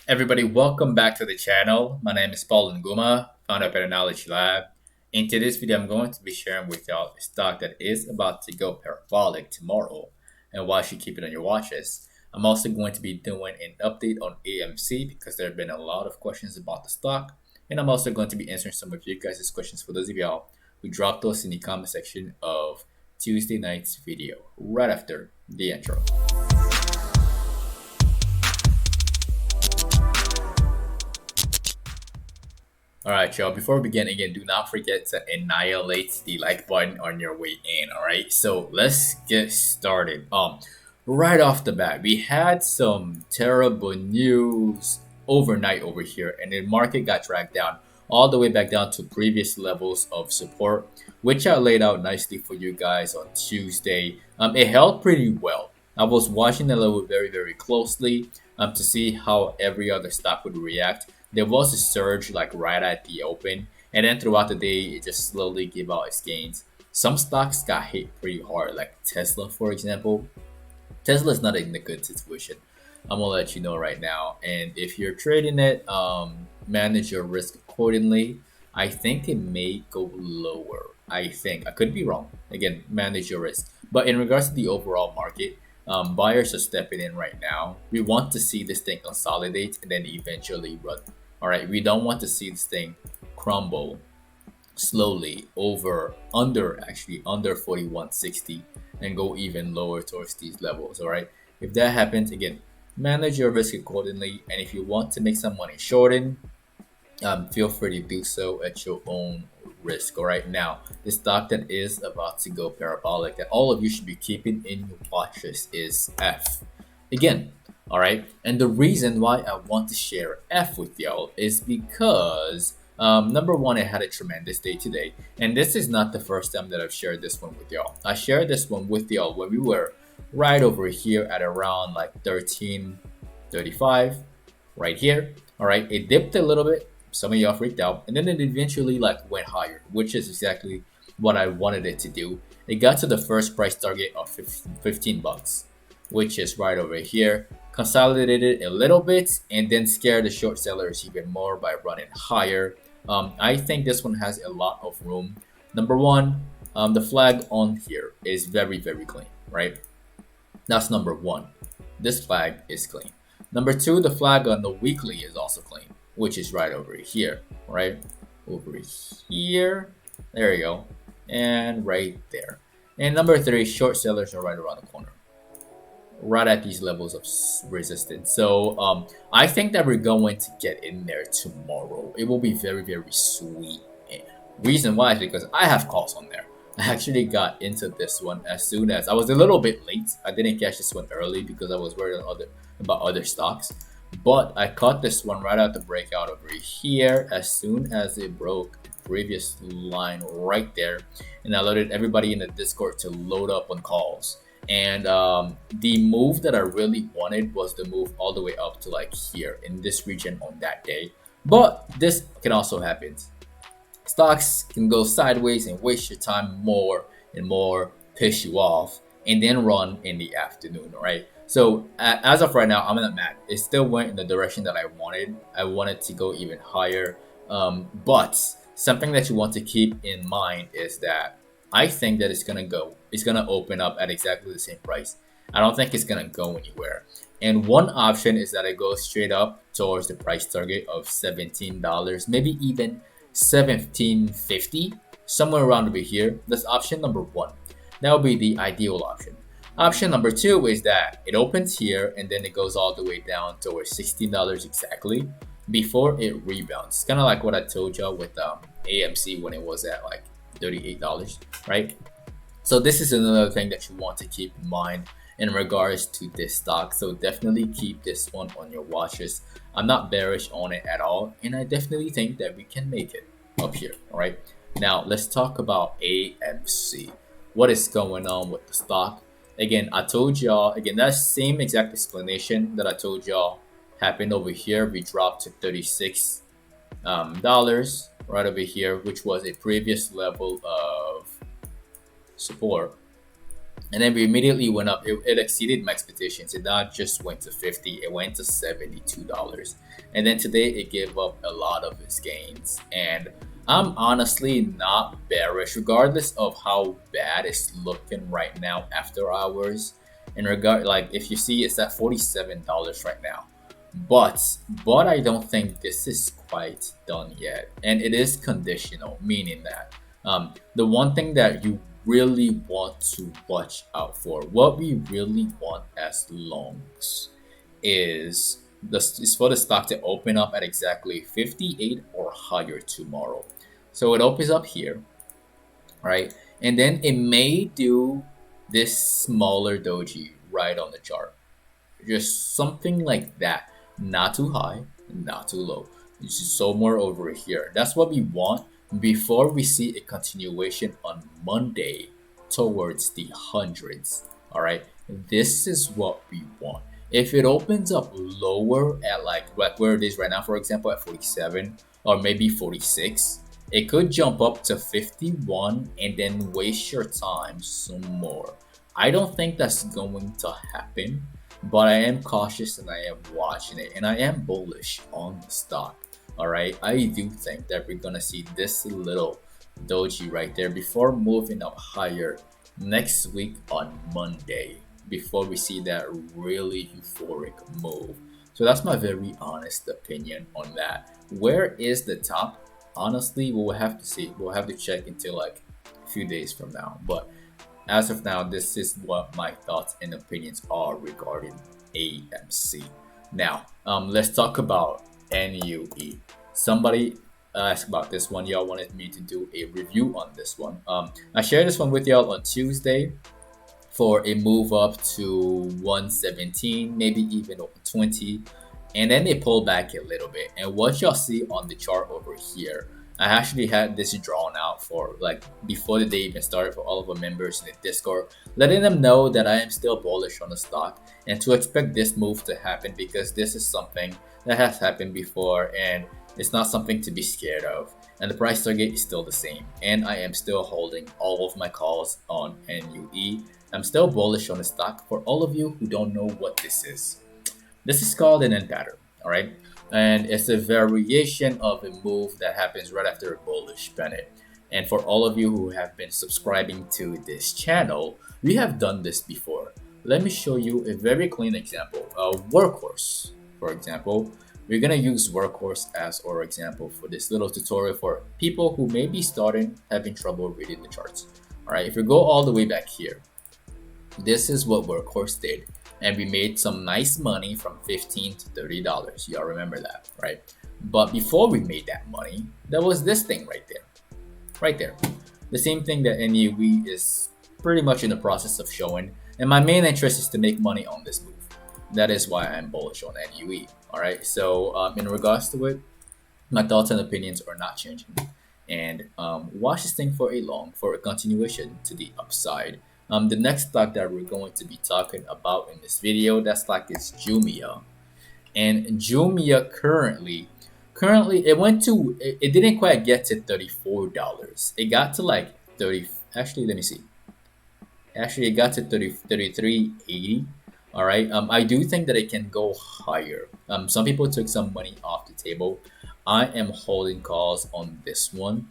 Everybody, welcome back to the channel. My name is Paul Nguma, founder of PATTERNOLOGY LAB. In today's video, I'm going to be sharing with y'all a stock that is about to go parabolic tomorrow and why you should keep it on your watches. I'm also going to be doing an update on AMC because there have been a lot of questions about the stock. And I'm also going to be answering some of you guys' questions for those of y'all who dropped those in the comment section of Tuesday night's video right after the intro. Alright, y'all, before we begin, again, do not forget to annihilate the like button on your way in, alright? So let's get started. Right off the bat, we had some terrible news overnight over here, and the market got dragged down all the way back down to previous levels of support, which I laid out nicely for you guys on Tuesday. It held pretty well. I was watching the level very closely to see how every other stock would react. There was a surge like right at the open, and then throughout the day it just slowly gave out its gains. Some stocks got hit pretty hard, like Tesla, for example. Tesla is not in a good situation. I'm gonna let you know right now, and if you're trading it, manage your risk accordingly. I think it may go lower. I could be wrong. Again, manage your risk. But in regards to the overall market, buyers are stepping in right now. We want to see this thing consolidate and then eventually run. All right, we don't want to see this thing crumble slowly under 4160 and go even lower towards these levels. All right, if that happens, again, manage your risk accordingly. And if you want to make some money shorting, feel free to do so at your own risk. All right, now the stock that is about to go parabolic that all of you should be keeping in your watches is F. Again, all right, and the reason why I want to share F with y'all is because number one, it had a tremendous day today, and this is not the first time that I've shared this one with y'all. I shared this one with y'all when we were right over here at around like 1335 right here. All right, it dipped a little bit, some of y'all freaked out, and then it eventually like went higher, which is exactly what I wanted it to do. It got to the first price target of 15 bucks, which is right over here, consolidated a little bit, and then scared the short sellers even more by running higher. I think this one has a lot of room. Number one, the flag on here is very clean, right? That's number one. This flag is clean. Number two, the flag on the weekly is also clean, which is right over here, right? Over here. There you go. And right there. And number three, short sellers are right around the corner, right at these levels of resistance. So I think that we're going to get in there tomorrow. It will be very sweet. Reason why is because I have calls on there. I actually got into this one as soon as I was a little bit late. I didn't catch this one early because I was worried about other stocks. But I caught this one right at the breakout over here as soon as it broke the previous line right there. And I loaded everybody in the Discord to load up on calls. And the move that I really wanted was the move all the way up to like here in this region on that day. But this can also happen. Stocks can go sideways and waste your time more and more, piss you off, and then run in the afternoon, right? So as of right now, I'm not mad. It still went in the direction that I wanted. I wanted to go even higher. But something that you want to keep in mind is that I think that it's gonna open up at exactly the same price. I don't think it's gonna go anywhere. And one option is that it goes straight up towards the price target of $17, maybe even $17.50, somewhere around over here. That's option number one. That would be the ideal option. Option number two is that it opens here and then it goes all the way down towards $16 exactly before it rebounds. It's kind of like what I told y'all with AMC when it was at like $38, right? So this is another thing that you want to keep in mind in regards to this stock. So definitely keep this one on your watches. I'm not bearish on it at all, and I definitely think that we can make it up here. All right, now let's talk about AMC. What is going on with the stock? Again, I told y'all, again, that same exact explanation that I told y'all happened over here. We dropped to $36 right over here, which was a previous level of support. and then we immediately went up. It exceeded my expectations. It not just went to 50, it went to $72. And then today it gave up a lot of its gains. And I'm honestly not bearish, regardless of how bad it's looking right now after hours. In regard, like if you see, it's at $47 right now. But I don't think this is quite done yet, and it is conditional, meaning that the one thing that you really want to watch out for, what we really want as longs, is for the stock to open up at exactly 58 or higher tomorrow. So it opens up here, right, and then it may do this smaller doji right on the chart, just something like that. Not too high, not too low. It's just somewhere over here. That's what we want before we see a continuation on Monday towards the hundreds. All right. This is what we want. If it opens up lower at like where it is right now, for example, at 47 or maybe 46, it could jump up to 51 and then waste your time some more. I don't think that's going to happen, but I am cautious and I am watching it, and I am bullish on the stock. All right, I do think that we're gonna see this little doji right there before moving up higher next week on Monday, before we see that really euphoric move. So that's my very honest opinion on that. Where is the top? Honestly, we'll have to see. We'll have to check until like a few days from now. But as of now, this is what my thoughts and opinions are regarding AMC. Now, let's talk about NUE. Somebody asked about this one. Y'all wanted me to do a review on this one. I shared this one with y'all on Tuesday for a move up to 117, maybe even 20, and then they pulled back a little bit. And what y'all see on the chart over here, I actually had this drawn out for like before the day even started for all of our members in the Discord, letting them know that I am still bullish on the stock and to expect this move to happen, because this is something that has happened before and it's not something to be scared of. And the price target is still the same, and I am still holding all of my calls on NUE. I'm still bullish on the stock. For all of you who don't know what this is called an end pattern, all right? And it's a variation of a move that happens right after a bullish pennant. And for all of you who have been subscribing to this channel, we have done this before. Let me show you a very clean example. Workhorse, for example. We're gonna use Workhorse as our example for this little tutorial for people who may be starting having trouble reading the charts. All right, if we go all the way back here, this is what Workhorse did, and we made some nice money from $15 to $30. Y'all remember that, right? But before we made that money, there was this thing right there. The same thing that NUE is pretty much in the process of showing, and my main interest is to make money on this move. That is why I'm bullish on NUE. All right, so in regards to it, my thoughts and opinions are not changing, and watch this thing for a continuation to the upside. The next stock that we're going to be talking about in this video, that stock is Jumia. And Jumia currently it didn't quite get to $34. It got to like 30, actually let me see. Actually it got to 33.80. All right. I do think that it can go higher. Some people took some money off the table. I am holding calls on this one.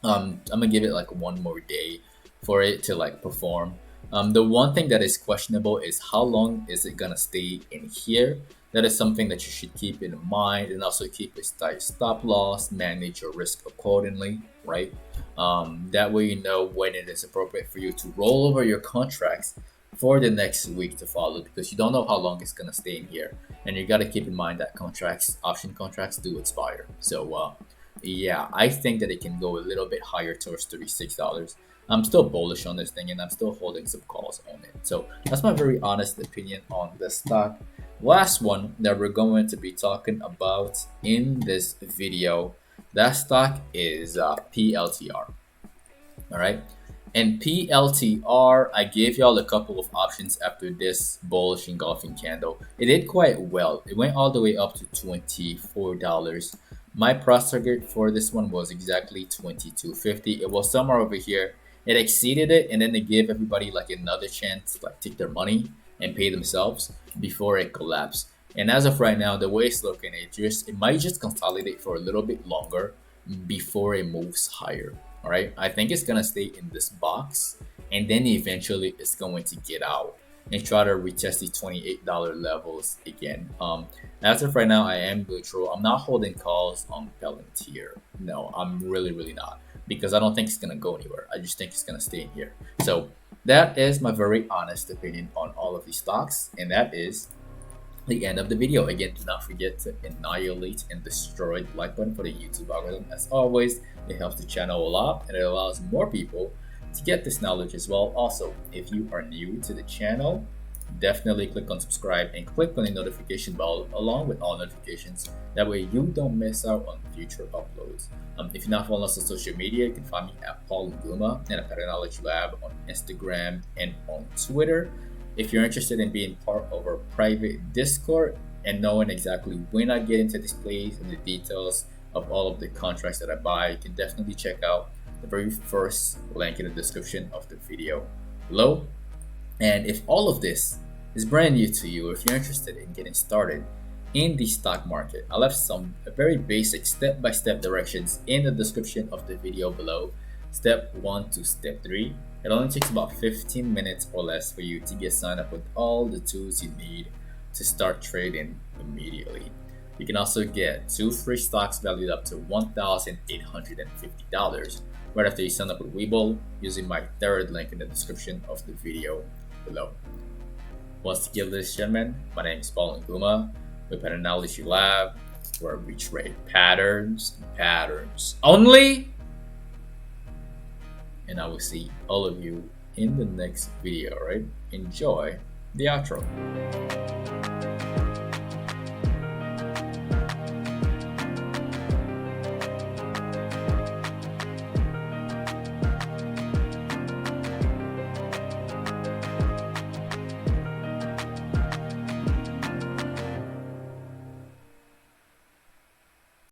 I'm gonna give it like one more day for it to like perform. The one thing that is questionable is how long is it gonna stay in here. That is something that you should keep in mind, and also keep a tight stop loss, manage your risk accordingly, right? That way you know when it is appropriate for you to roll over your contracts for the next week to follow, because you don't know how long it's gonna stay in here, and you got to keep in mind that option contracts do expire. So yeah, I think that it can go a little bit higher towards $36. I'm still bullish on this thing, and I'm still holding some calls on it. So that's my very honest opinion on the stock. Last one that we're going to be talking about in this video, that stock is PLTR. All right. And PLTR, I gave y'all a couple of options after this bullish engulfing candle. It did quite well. It went all the way up to $24. My price target for this one was exactly $22.50. It was somewhere over here, It exceeded it, and then they give everybody like another chance to like take their money and pay themselves before it collapsed. And as of right now, the way it's looking, it might just consolidate for a little bit longer before it moves higher. All right, I think it's gonna stay in this box, and then eventually it's going to get out and try to retest the $28 levels again. As of right now, I am neutral. I'm not holding calls on PLTR. No, I'm really not, because I don't think it's gonna go anywhere. I just think it's gonna stay in here. So that is my very honest opinion on all of these stocks, and that is the end of the video. Again, do not forget to annihilate and destroy the like button for the YouTube algorithm. As always, it helps the channel a lot, and it allows more people to get this knowledge as well. Also, if you are new to the channel, definitely click on subscribe and click on the notification bell along with all notifications. That way you don't miss out on future uploads. If you're not following us on social media, you can find me at Paul Nguma and at PATTERNOLOGY LAB on Instagram and on Twitter. If you're interested in being part of our private Discord and knowing exactly when I get into displays and the details of all of the contracts that I buy, you can definitely check out the very first link in the description of the video below. And if all of this is brand new to you, if you're interested in getting started in the stock market, I left some very basic step-by-step directions in the description of the video below. Step 1 to step 3. It only takes about 15 minutes or less for you to get signed up with all the tools you need to start trading immediately. You can also get 2 free stocks valued up to $1,850 right after you sign up with Webull using my third link in the description of the video below. Once again, ladies and gentlemen, my name is Paul Nguma with PATTERNOLOGY LAB, where we trade patterns only. And I will see all of you in the next video, right? Enjoy the outro.